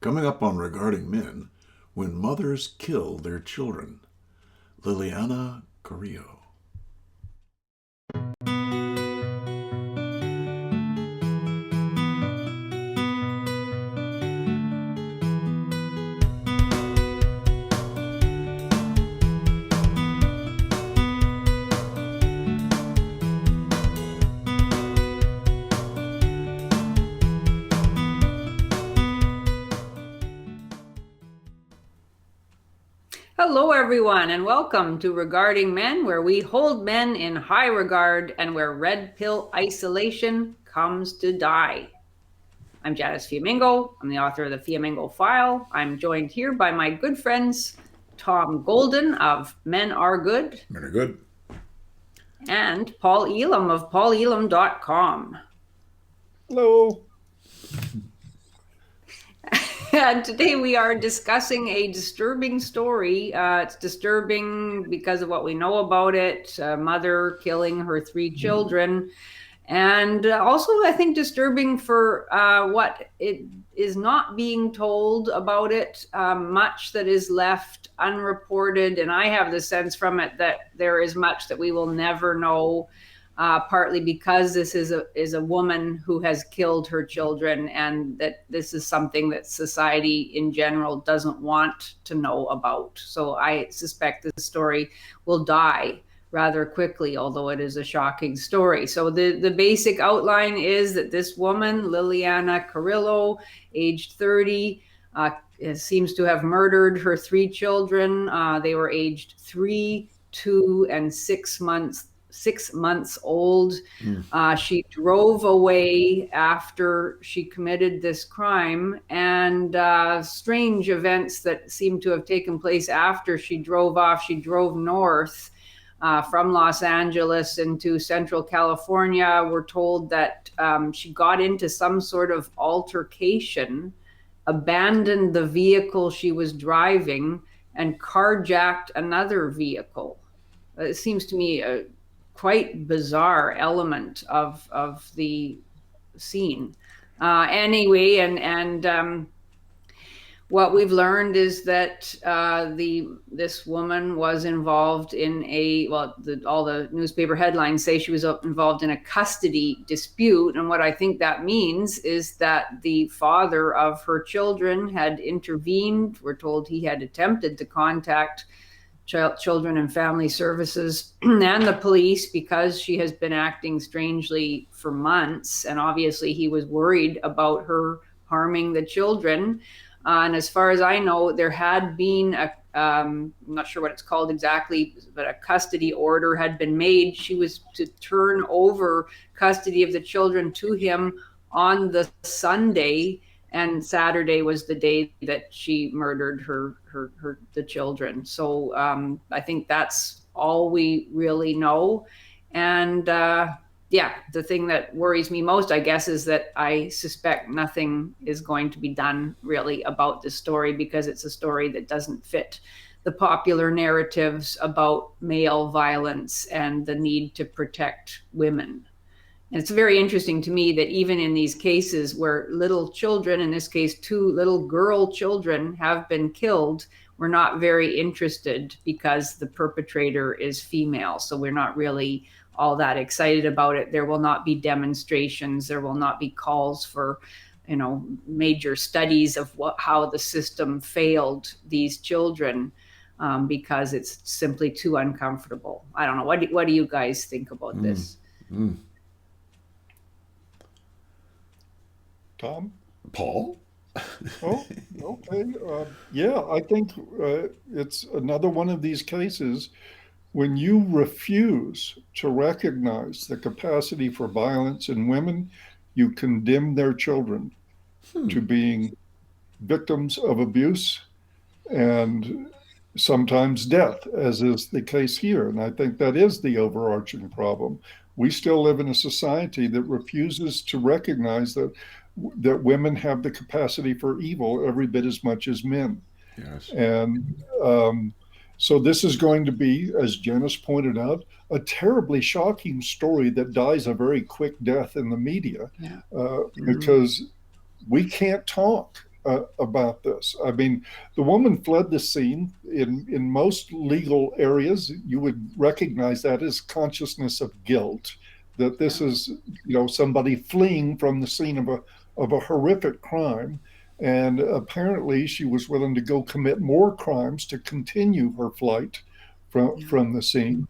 Coming up on Regarding Men, when mothers kill their children. Liliana Carrilla. Hello, everyone, and welcome to Regarding Men, where we hold men in high regard and where red pill isolation comes to die. I'm Janice Fiamengo. I'm the author of the Fiamengo File. I'm joined here by my good friends, Tom Golden of MenAreGood. Men are good. And Paul Elam of paulelam.com. Hello. And today we are discussing a disturbing story. It's disturbing because of what we know about it, a mother killing her 3 children. And also, I think, disturbing for what it is not being told about it, much that is left unreported. And I have the sense from it that there is much that we will never know, partly because this is a woman who has killed her children, and that this is something that society in general doesn't want to know about. So I suspect this story will die rather quickly, although it is a shocking story. So the basic outline is that this woman, Liliana Carrilla, aged 30, seems to have murdered her 3 children. They were aged 3, 2, and 6 months old. She drove away after she committed this crime, and strange events that seem to have taken place after she drove off. She drove north from Los Angeles into Central California. We're told that she got into some sort of altercation, abandoned the vehicle she was driving, and carjacked another vehicle. It seems to me a quite bizarre element of the scene. Anyway, and what we've learned is that this woman was involved in all the newspaper headlines say she was involved in a custody dispute. And what I think that means is that the father of her children had intervened. We're told he had attempted to contact Children and Family Services and the police because she has been acting strangely for months. And obviously he was worried about her harming the children. And as far as I know, there had been I'm not sure what it's called exactly, but a custody order had been made. She was to turn over custody of the children to him on the Sunday, and Saturday was the day that she murdered the children. So I think that's all we really know. And the thing that worries me most, I guess, is that I suspect nothing is going to be done really about this story, because it's a story that doesn't fit the popular narratives about male violence and the need to protect women. And it's very interesting to me that even in these cases where little children, in this case 2 little girl children, have been killed, we're not very interested because the perpetrator is female. So we're not really all that excited about it. There will not be demonstrations. There will not be calls for, major studies of how the system failed these children, because it's simply too uncomfortable. I don't know. What do you guys think about this? Tom? Paul? Oh, okay. I think it's another one of these cases when you refuse to recognize the capacity for violence in women, you condemn their children to being victims of abuse and sometimes death, as is the case here. And I think that is the overarching problem. We still live in a society that refuses to recognize that women have the capacity for evil every bit as much as men. Yes. And so this is going to be, as Janice pointed out, a terribly shocking story that dies a very quick death in the media, because we can't talk about this. I mean, the woman fled the scene. In most legal areas, you would recognize that as consciousness of guilt, that this is, somebody fleeing from the scene of a horrific crime. And apparently she was willing to go commit more crimes to continue her flight from the scene.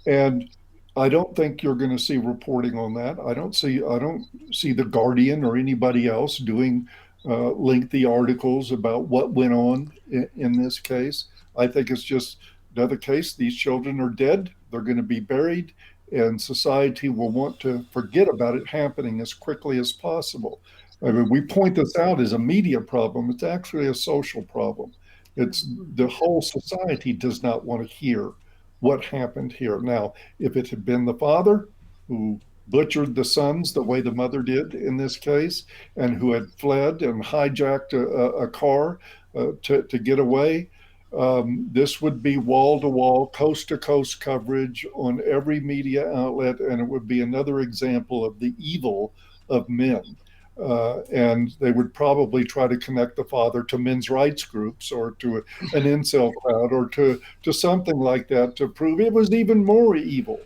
And I don't think you're going to see reporting on that. I don't see the Guardian or anybody else doing lengthy articles about what went on in this case. I think it's just another case. These children are dead. They're going to be buried, and society will want to forget about it happening as quickly as possible. I mean, we point this out as a media problem. It's actually a social problem. It's the whole society does not want to hear what happened here. Now, if it had been the father who butchered the sons the way the mother did in this case, and who had fled and hijacked a car to get away, this would be wall-to-wall, coast-to-coast coverage on every media outlet, and it would be another example of the evil of men. And they would probably try to connect the father to men's rights groups or to an incel crowd or to something like that to prove it was even more evil.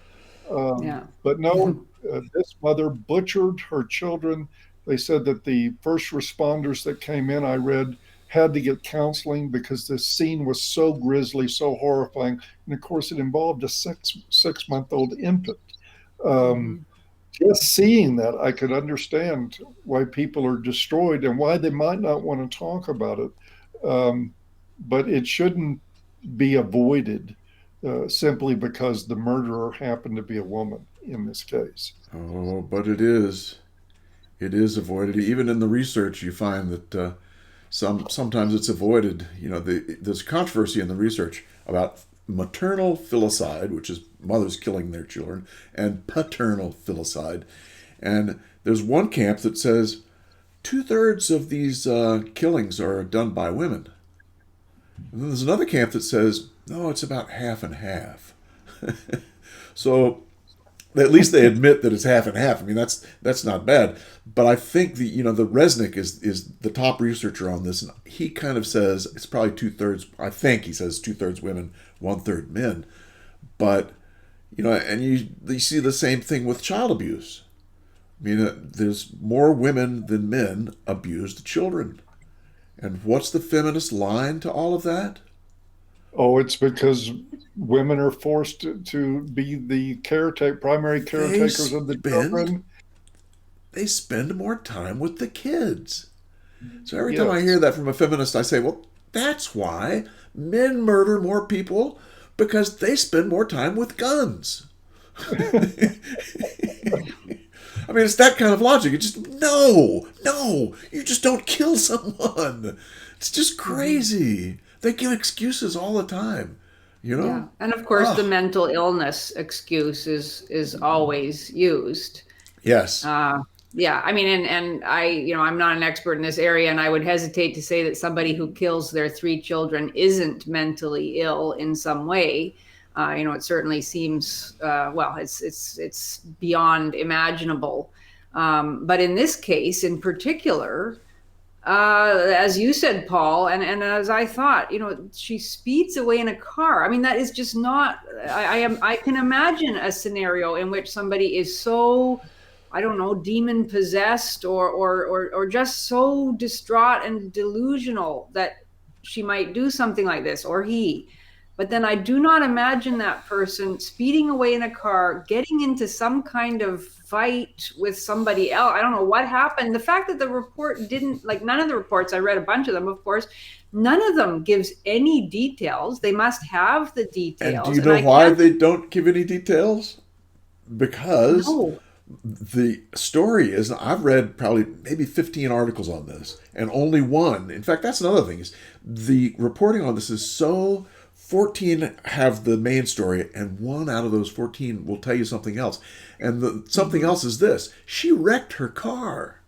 But no, this mother butchered her children. They said that the first responders that came in, I read, had to get counseling because this scene was so grisly, so horrifying. And of course, it involved a six-month-old infant. Just seeing that, I could understand why people are destroyed and why they might not want to talk about it. But it shouldn't be avoided simply because the murderer happened to be a woman in this case. Oh, but it is. It is avoided. Even in the research, you find that sometimes it's avoided. There's controversy in the research about maternal filicide, which is mothers killing their children, and paternal filicide. And there's one camp that says 2/3 of these killings are done by women. And then there's another camp that says, no, it's about half and half. So at least they admit that it's half and half. I mean, that's not bad. But I think the Resnick is the top researcher on this, and he kind of says it's probably 2/3. I think he says 2/3 women, 1/3 men. But and you see the same thing with child abuse. I mean, there's more women than men abused children. And what's the feminist line to all of that? Oh, it's because women are forced to be the primary caretakers of the children. They spend more time with the kids. So every time I hear that from a feminist, I say, well, that's why men murder more people, because they spend more time with guns. I mean, it's that kind of logic. It's just, no, you just don't kill someone. It's just crazy. They give excuses all the time, Yeah. And of course, the mental illness excuse is always used. Yes. Yeah. I mean, and I'm not an expert in this area, and I would hesitate to say that somebody who kills their 3 children isn't mentally ill in some way. It certainly seems, it's beyond imaginable. But in this case in particular, as you said, Paul, and as I thought, she speeds away in a car. I mean, that is just not, I can imagine a scenario in which somebody is so, I don't know, demon possessed or just so distraught and delusional that she might do something like this, or he. But then I do not imagine that person speeding away in a car, getting into some kind of fight with somebody else. I don't know what happened. The fact that the report didn't, none of the reports, I read a bunch of them, of course, none of them gives any details. They must have the details. And do you know why they don't give any details? Because the story is, I've read probably maybe 15 articles on this, and only one. In fact, that's another thing, is the reporting on this is so 14 have the main story, and 1 out of those 14 will tell you something else. And the something else is this: she wrecked her car,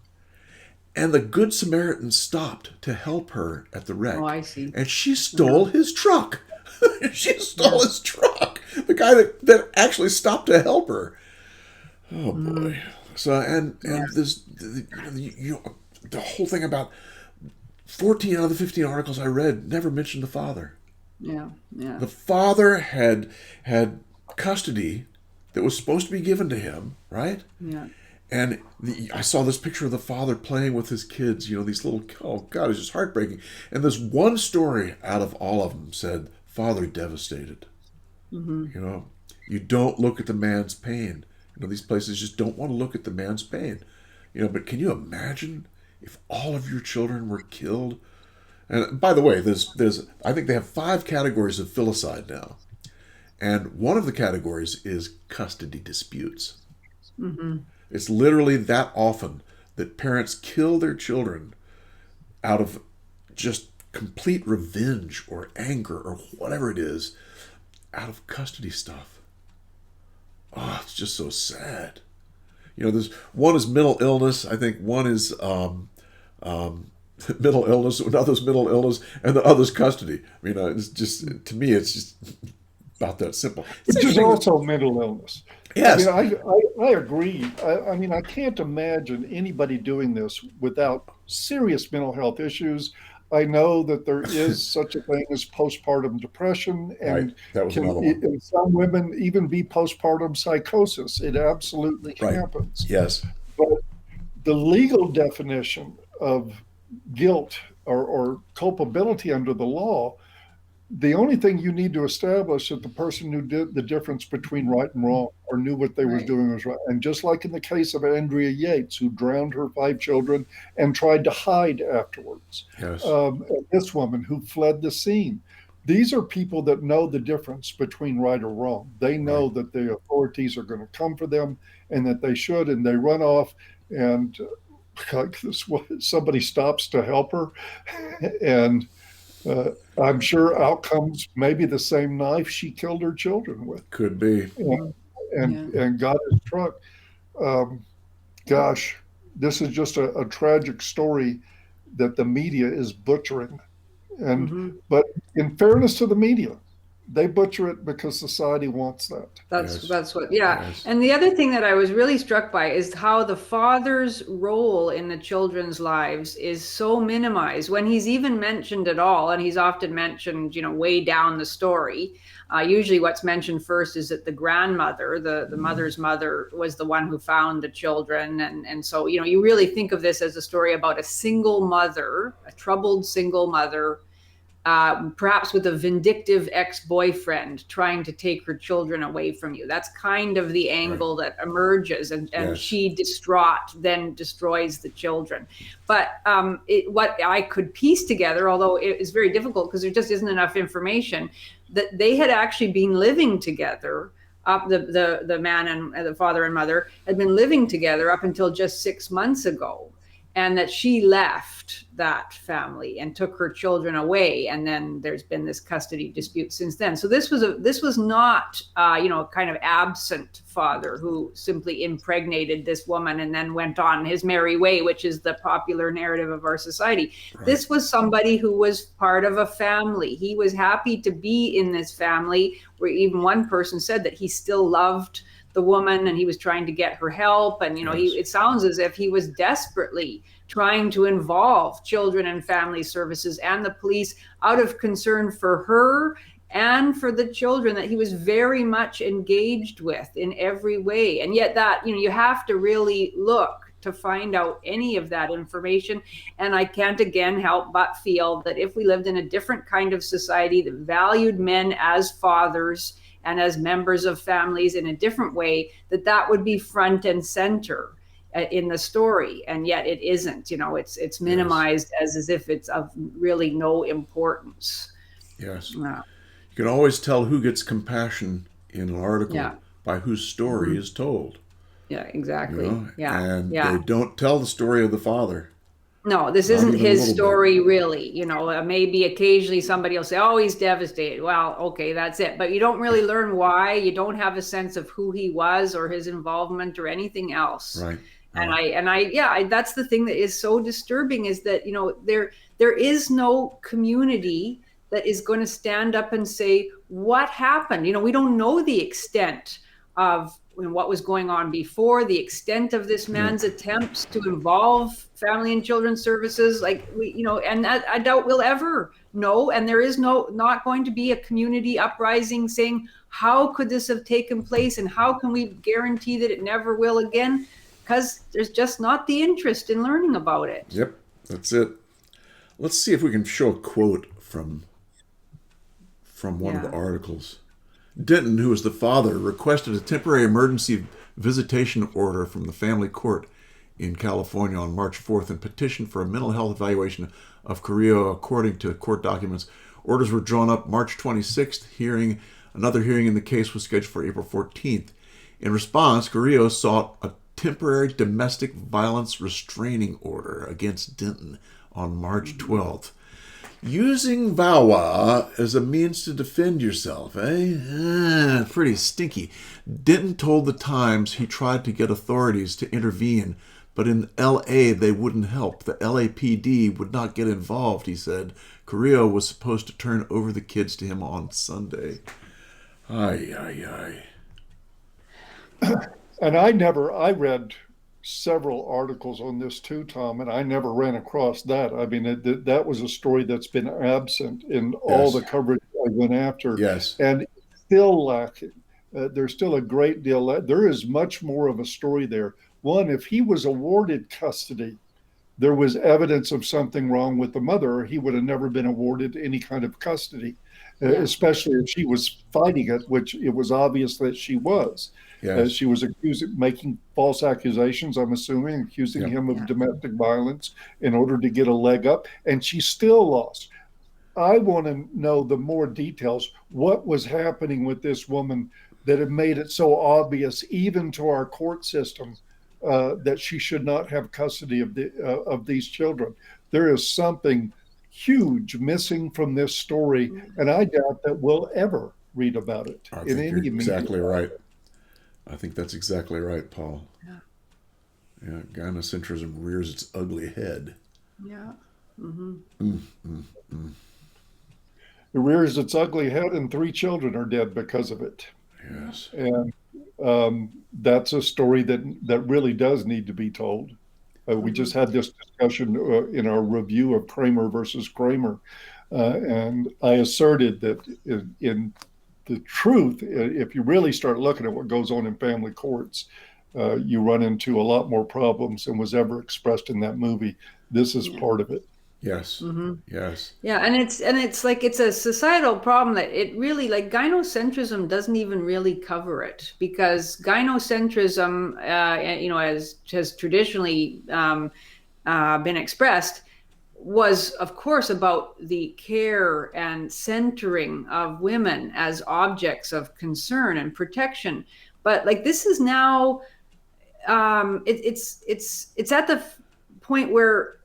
and the Good Samaritan stopped to help her at the wreck. Oh, I see. And she stole his truck. She stole his truck. The guy that actually stopped to help her. Oh boy. So and this the whole thing about 14 out of the 15 articles I read never mentioned the father. Yeah. The father had custody that was supposed to be given to him, right? Yeah. And I saw this picture of the father playing with his kids, these little, oh God, it was just heartbreaking. And this one story out of all of them said, father devastated. Mm-hmm. You don't look at the man's pain. These places just don't want to look at the man's pain. But can you imagine if all of your children were killed? And by the way, there's I think they have 5 categories of filicide now. And one of the categories is custody disputes. Mm-hmm. It's literally that often that parents kill their children out of just complete revenge or anger or whatever it is, out of custody stuff. Oh, it's just so sad. There's one is mental illness. I think one is mental illness, another's mental illness, and the other's custody. It's just, to me, it's just about that simple. Which is also mental illness. Yes. I agree. I can't imagine anybody doing this without serious mental health issues. I know that there is such a thing as postpartum depression, and right. That was another one. In some women even be postpartum psychosis. It absolutely happens. Yes. But the legal definition of guilt or culpability under the law, the only thing you need to establish is the person who did the difference between right and wrong, or knew what they were doing was right. And just like in the case of Andrea Yates, who drowned her 5 children and tried to hide afterwards. Yes. This woman who fled the scene. These are people that know the difference between right or wrong. They know that the authorities are going to come for them and that they should, and they run off, and somebody stops to help her. And I'm sure out comes maybe the same knife she killed her children with. Could be. And got his truck. Gosh, this is just a tragic story that the media is butchering. But in fairness to the media, they butcher it because society wants that. That's what, Yes. And the other thing that I was really struck by is how the father's role in the children's lives is so minimized when he's even mentioned at all. And he's often mentioned, way down the story. Usually what's mentioned first is that the grandmother, the mother's mother, was the one who found the children. And so, you really think of this as a story about a single mother, a troubled single mother, perhaps with a vindictive ex-boyfriend trying to take her children away from you. That's kind of the angle that emerges, and she, distraught, then destroys the children. But what I could piece together, although it is very difficult because there just isn't enough information, that they had actually been living together. The man and the father and mother had been living together up until just 6 months ago. And that she left that family and took her children away, and then there's been this custody dispute since then. So this was not kind of absent father who simply impregnated this woman and then went on his merry way, which is the popular narrative of our society. Right. This was somebody who was part of a family. He was happy to be in this family, where even one person said that he still loved the woman and he was trying to get her help. And, it sounds as if he was desperately trying to involve children and family services and the police out of concern for her and for the children that he was very much engaged with in every way. And yet that, you have to really look to find out any of that information. And I can't again help but feel that if we lived in a different kind of society that valued men as fathers and as members of families in a different way, that would be front and center in the story. And yet it isn't. It's minimized as if it's of really no importance. Yes. You can always tell who gets compassion in an article by whose story is told. Yeah, exactly. They don't tell the story of the father. No, this isn't his story, really. Maybe occasionally somebody will say, oh, he's devastated. Well, okay, that's it. But you don't really learn why. You don't have a sense of who he was or his involvement or anything else. Right. And that's the thing that is so disturbing, is that, there is no community that is going to stand up and say, what happened? We don't know the extent of what was going on before, the extent of this man's attempts to involve family and children's services, like and I doubt we'll ever know. And there is not going to be a community uprising saying, how could this have taken place and how can we guarantee that it never will again? Because there's just not the interest in learning about it. Yep, that's it. Let's see if we can show a quote from one of the articles. Denton, who was the father, requested a temporary emergency visitation order from the family court in California on March 4th and petitioned for a mental health evaluation of Carrilla according to court documents. Orders were drawn up March 26th. Another hearing in the case was scheduled for April 14th. In response, Carrilla sought a temporary domestic violence restraining order against Denton on March 12th. Using VAWA as a means to defend yourself, eh? Pretty stinky. Denton told the Times he tried to get authorities to intervene, but in L.A. they wouldn't help. The LAPD would not get involved, he said. Carrilla was supposed to turn over the kids to him on Sunday. Ay. And I read several articles on this too, Tom, and I never ran across that. I mean, that was a story that's been absent in all the coverage I went after. Yes. And still lacking. There's still a great deal. There is much more of a story there. One, if he was awarded custody, there was evidence of something wrong with the mother, or he would have never been awarded any kind of custody, especially if she was fighting it, which it was obvious that she was. Yes. She was making false accusations, I'm assuming, accusing him of domestic violence in order to get a leg up, and she still lost. I want to know the more details. What was happening with this woman that had made it so obvious, even to our court system, that she should not have custody of these children? There is something huge missing from this story, and I doubt that we'll ever read about it in any media. Exactly right. I think that's exactly right, Paul. Yeah, gynocentrism rears its ugly head. Yeah. It rears its ugly head, and 3 children are dead because of it. Yes. And that's a story that really does need to be told. We just had this discussion in our review of Kramer versus Kramer, and I asserted that in the truth, if you really start looking at what goes on in family courts, you run into a lot more problems than was ever expressed in that movie. This is part of it. Yes. Yes. Yeah, and it's like it's a societal problem that it really, like, gynocentrism doesn't even really cover it, because gynocentrism, has traditionally been expressed, was of course about the care and centering of women as objects of concern and protection. But like, this is now, it's at the point where,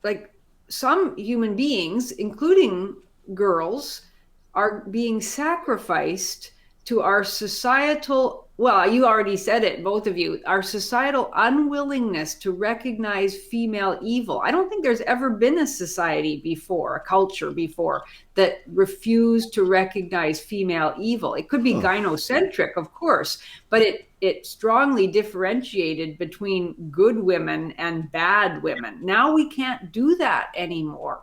like, some human beings, including girls, are being sacrificed to our societal, well, you already said it, both of you, our societal unwillingness to recognize female evil. I don't think there's ever been a society before, a culture before, that refused to recognize female evil. It could be gynocentric, of course, but it strongly differentiated between good women and bad women. Now we can't do that anymore.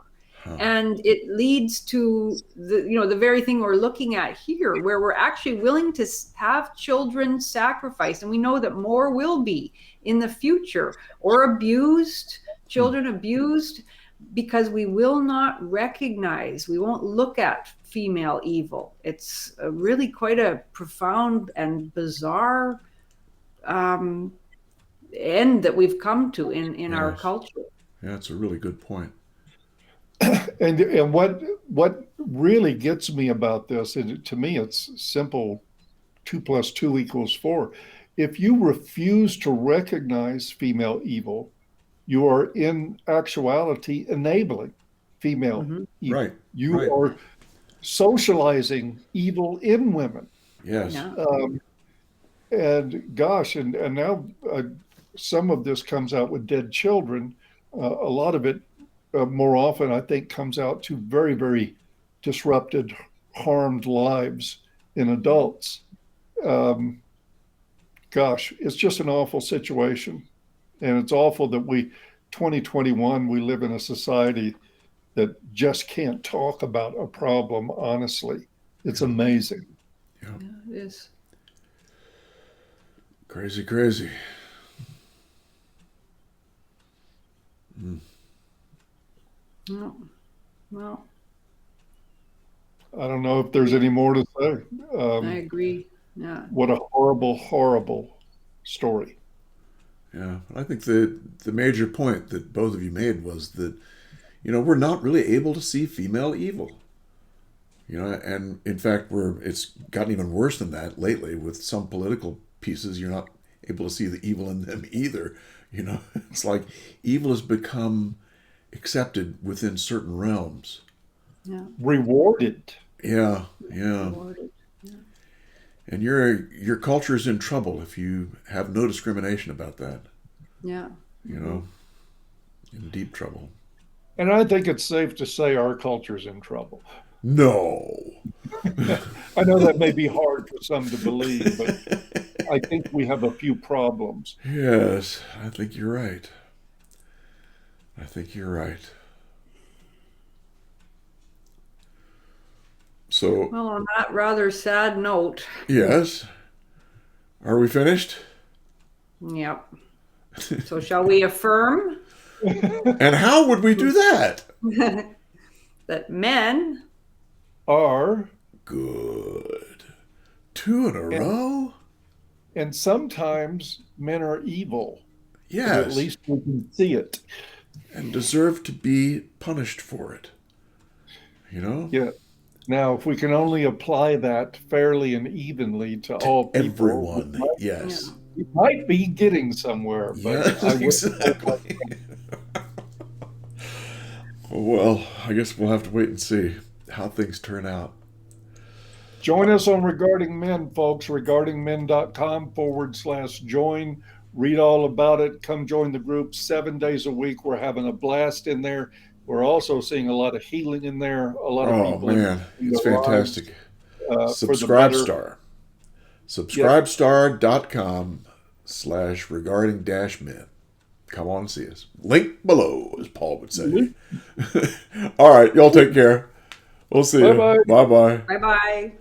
And it leads to the very thing we're looking at here, where we're actually willing to have children sacrificed. And we know that more will be in the future, or abused, children abused, because we will not recognize, we won't look at female evil. It's really quite a profound and bizarre end that we've come to in our culture. Yeah, it's a really good point. And what really gets me about this, and to me it's simple, 2 + 2 = 4. If you refuse to recognize female evil, you are in actuality enabling female evil. Right. You are socializing evil in women. Yes. Yeah. And gosh, and now some of this comes out with dead children. A lot of it, more often, I think, comes out to very, very disrupted, harmed lives in adults. gosh, it's just an awful situation. And it's awful that 2021, we live in a society that just can't talk about a problem honestly. It's amazing. Yeah. Yeah, it is. Crazy, crazy. Mm. No. Well, I don't know if there's any more to say. I agree. Yeah. What a horrible, horrible story. Yeah, I think the major point that both of you made was that, we're not really able to see female evil. And in fact, it's gotten even worse than that lately with some political pieces. You're not able to see the evil in them either. It's like evil has become accepted within certain realms. Yeah. Rewarded. Yeah. Rewarded. And your culture is in trouble if you have no discrimination about that. Yeah. In deep trouble. And I think it's safe to say our culture's in trouble. No. I know that may be hard for some to believe, but I think we have a few problems. Yes, I think you're right. So, Well, on that rather sad note. Yes. Are we finished? Yep. So shall we affirm? And how would we do that? That men are good. 2 in a row? And sometimes men are evil. Yes. At least we can see it. And deserve to be punished for it. Yeah. Now, if we can only apply that fairly and evenly to all people, everyone, yes. We might be getting somewhere. But yes, exactly. Well, I guess we'll have to wait and see how things turn out. Join us on Regarding Men, folks, regardingmen.com/join. Read all about it. Come join the group 7 days a week. We're having a blast in there. We're also seeing a lot of healing in there. A lot of people. Oh, man. It's fantastic. Subscribestar. Subscribestar.com/regarding-men. Come on and see us. Link below, as Paul would say. All right. Y'all take care. We'll see you. Bye-bye. Bye-bye. Bye-bye.